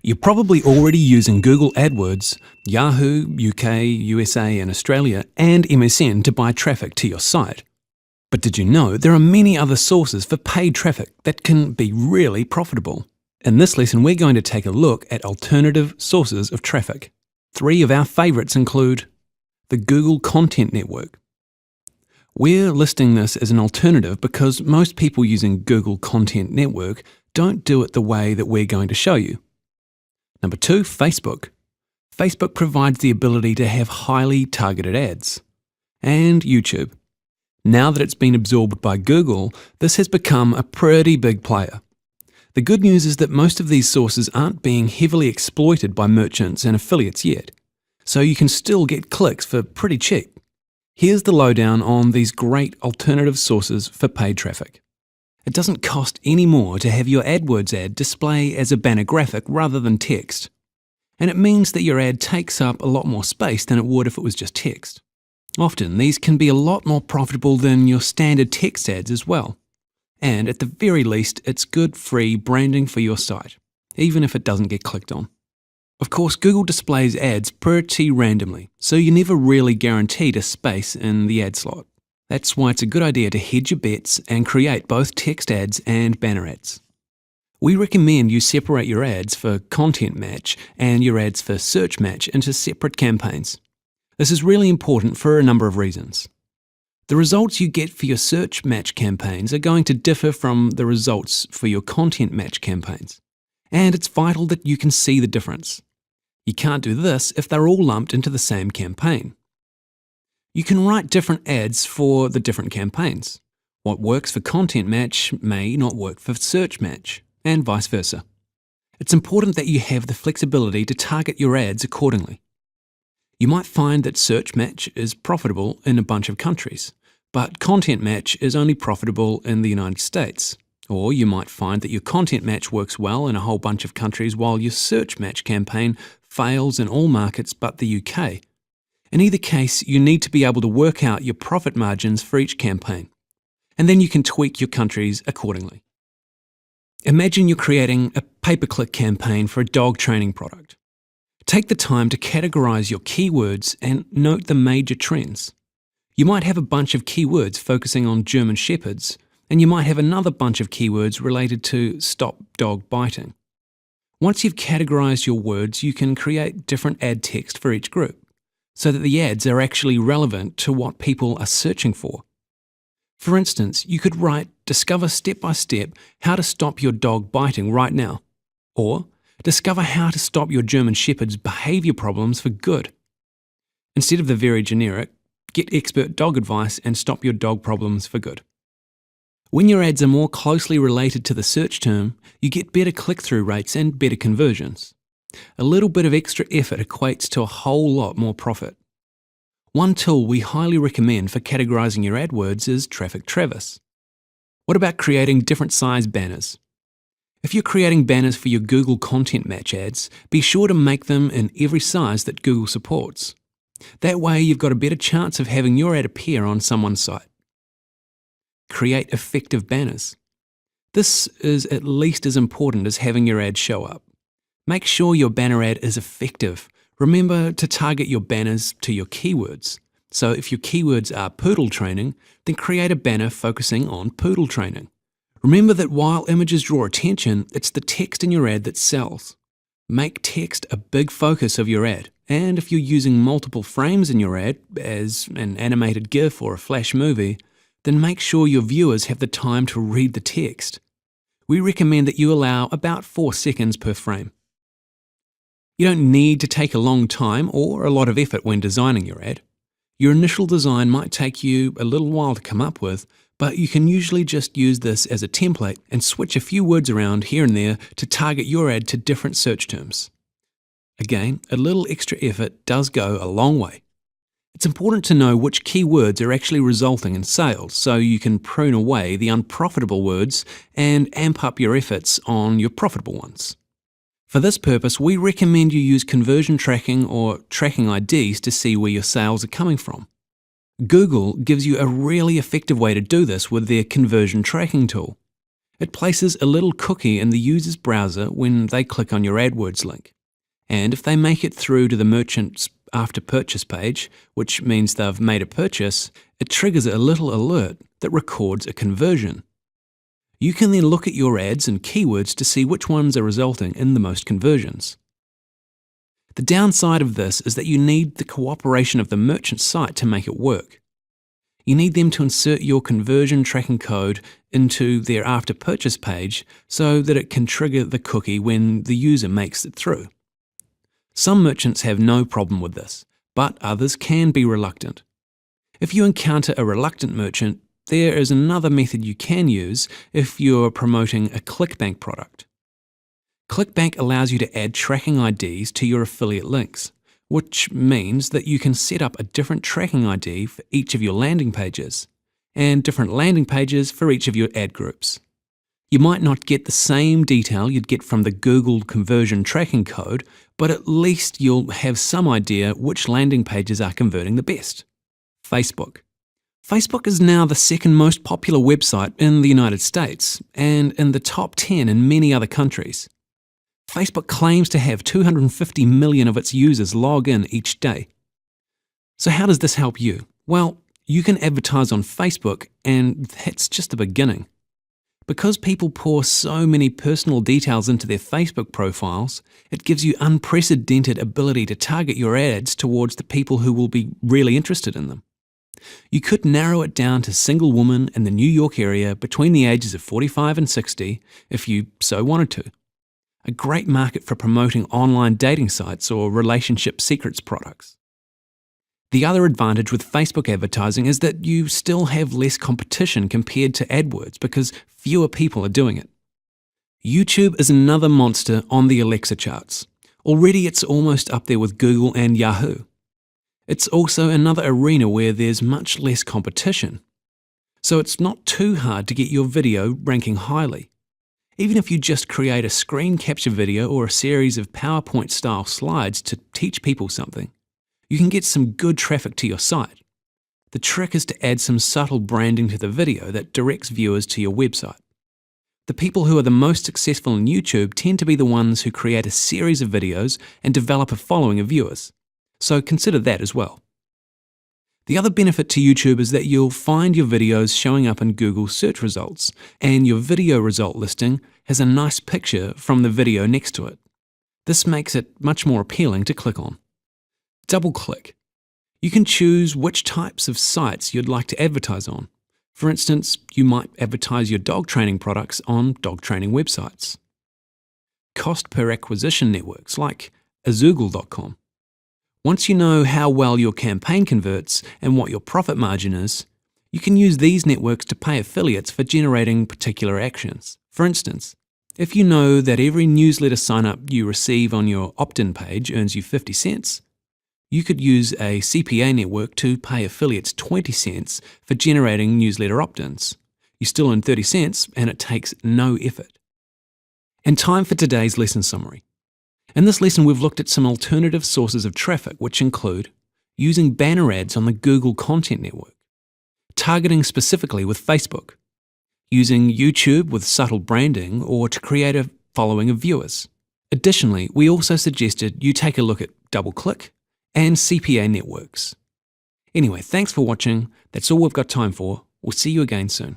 You're probably already using Google AdWords, Yahoo, UK, USA and Australia, and MSN to buy traffic to your site. But did you know there are many other sources for paid traffic that can be really profitable? In this lesson, we're going to take a look at alternative sources of traffic. 3 of our favourites include the Google Content Network. We're listing this as an alternative because most people using Google Content Network don't do it the way that we're going to show you. Number 2, Facebook. Facebook provides the ability to have highly targeted ads. And YouTube. Now that it's been absorbed by Google, this has become a pretty big player. The good news is that most of these sources aren't being heavily exploited by merchants and affiliates yet, so you can still get clicks for pretty cheap. Here's the lowdown on these great alternative sources for paid traffic. It doesn't cost any more to have your AdWords ad display as a banner graphic rather than text. And it means that your ad takes up a lot more space than it would if it was just text. Often, these can be a lot more profitable than your standard text ads as well. And at the very least, it's good free branding for your site, even if it doesn't get clicked on. Of course, Google displays ads pretty randomly, so you're never really guaranteed a space in the ad slot. That's why it's a good idea to hedge your bets and create both text ads and banner ads. We recommend you separate your ads for content match and your ads for search match into separate campaigns. This is really important for a number of reasons. The results you get for your search match campaigns are going to differ from the results for your content match campaigns, and it's vital that you can see the difference. You can't do this if they're all lumped into the same campaign. You can write different ads for the different campaigns. What works for content match may not work for search match, and vice versa. It's important that you have the flexibility to target your ads accordingly. You might find that search match is profitable in a bunch of countries, but content match is only profitable in the United States. Or you might find that your content match works well in a whole bunch of countries while your search match campaign fails in all markets but the UK. In either case, you need to be able to work out your profit margins for each campaign, and then you can tweak your countries accordingly. Imagine you're creating a pay-per-click campaign for a dog training product. Take the time to categorize your keywords and note the major trends. You might have a bunch of keywords focusing on German Shepherds, and you might have another bunch of keywords related to stop dog biting. Once you've categorized your words, you can create different ad text for each group, so that the ads are actually relevant to what people are searching for. For instance, you could write, "Discover step-by-step how to stop your dog biting right now," or "Discover how to stop your German Shepherd's behavior problems for good." Instead of the very generic, "Get expert dog advice and stop your dog problems for good." When your ads are more closely related to the search term, you get better click-through rates and better conversions. A little bit of extra effort equates to a whole lot more profit. One tool we highly recommend for categorizing your AdWords is Traffic Traverse. What about creating different size banners? If you're creating banners for your Google Content Match ads, be sure to make them in every size that Google supports. That way you've got a better chance of having your ad appear on someone's site. Create effective banners. This is at least as important as having your ad show up. Make sure your banner ad is effective. Remember to target your banners to your keywords. So if your keywords are poodle training, then create a banner focusing on poodle training. Remember that while images draw attention, it's the text in your ad that sells. Make text a big focus of your ad. And if you're using multiple frames in your ad, as an animated GIF or a flash movie, then make sure your viewers have the time to read the text. We recommend that you allow about 4 seconds per frame. You don't need to take a long time or a lot of effort when designing your ad. Your initial design might take you a little while to come up with, but you can usually just use this as a template and switch a few words around here and there to target your ad to different search terms. Again, a little extra effort does go a long way. It's important to know which keywords are actually resulting in sales so you can prune away the unprofitable words and amp up your efforts on your profitable ones. For this purpose, we recommend you use conversion tracking or tracking IDs to see where your sales are coming from. Google gives you a really effective way to do this with their conversion tracking tool. It places a little cookie in the user's browser when they click on your AdWords link. And if they make it through to the merchant's after purchase page, which means they've made a purchase, it triggers a little alert that records a conversion. You can then look at your ads and keywords to see which ones are resulting in the most conversions. The downside of this is that you need the cooperation of the merchant site to make it work. You need them to insert your conversion tracking code into their after purchase page so that it can trigger the cookie when the user makes it through. Some merchants have no problem with this, but others can be reluctant. If you encounter a reluctant merchant, there is another method you can use if you're promoting a Clickbank product. Clickbank allows you to add tracking IDs to your affiliate links, which means that you can set up a different tracking ID for each of your landing pages, and different landing pages for each of your ad groups. You might not get the same detail you'd get from the Google conversion tracking code, but at least you'll have some idea which landing pages are converting the best. Facebook. Facebook is now the second most popular website in the United States and in the top 10 in many other countries. Facebook claims to have 250 million of its users log in each day. So how does this help you? Well, you can advertise on Facebook, and that's just the beginning. Because people pour so many personal details into their Facebook profiles, it gives you unprecedented ability to target your ads towards the people who will be really interested in them. You could narrow it down to single women in the New York area between the ages of 45 and 60 if you so wanted to. A great market for promoting online dating sites or relationship secrets products. The other advantage with Facebook advertising is that you still have less competition compared to AdWords because fewer people are doing it. YouTube is another monster on the Alexa charts. Already it's almost up there with Google and Yahoo. It's also another arena where there's much less competition. So it's not too hard to get your video ranking highly. Even if you just create a screen capture video or a series of PowerPoint-style slides to teach people something, you can get some good traffic to your site. The trick is to add some subtle branding to the video that directs viewers to your website. The people who are the most successful in YouTube tend to be the ones who create a series of videos and develop a following of viewers. So consider that as well. The other benefit to YouTube is that you'll find your videos showing up in Google search results, and your video result listing has a nice picture from the video next to it. This makes it much more appealing to click on. DoubleClick. You can choose which types of sites you'd like to advertise on. For instance, you might advertise your dog training products on dog training websites. Cost per acquisition networks like Azoogle.com. Once you know how well your campaign converts and what your profit margin is, you can use these networks to pay affiliates for generating particular actions. For instance, if you know that every newsletter sign-up you receive on your opt-in page earns you 50 cents, you could use a CPA network to pay affiliates 20 cents for generating newsletter opt-ins. You still earn 30 cents and it takes no effort. And time for today's lesson summary. In this lesson, we've looked at some alternative sources of traffic, which include using banner ads on the Google Content Network, targeting specifically with Facebook, using YouTube with subtle branding or to create a following of viewers. Additionally, we also suggested you take a look at DoubleClick and CPA Networks. Anyway, thanks for watching. That's all we've got time for. We'll see you again soon.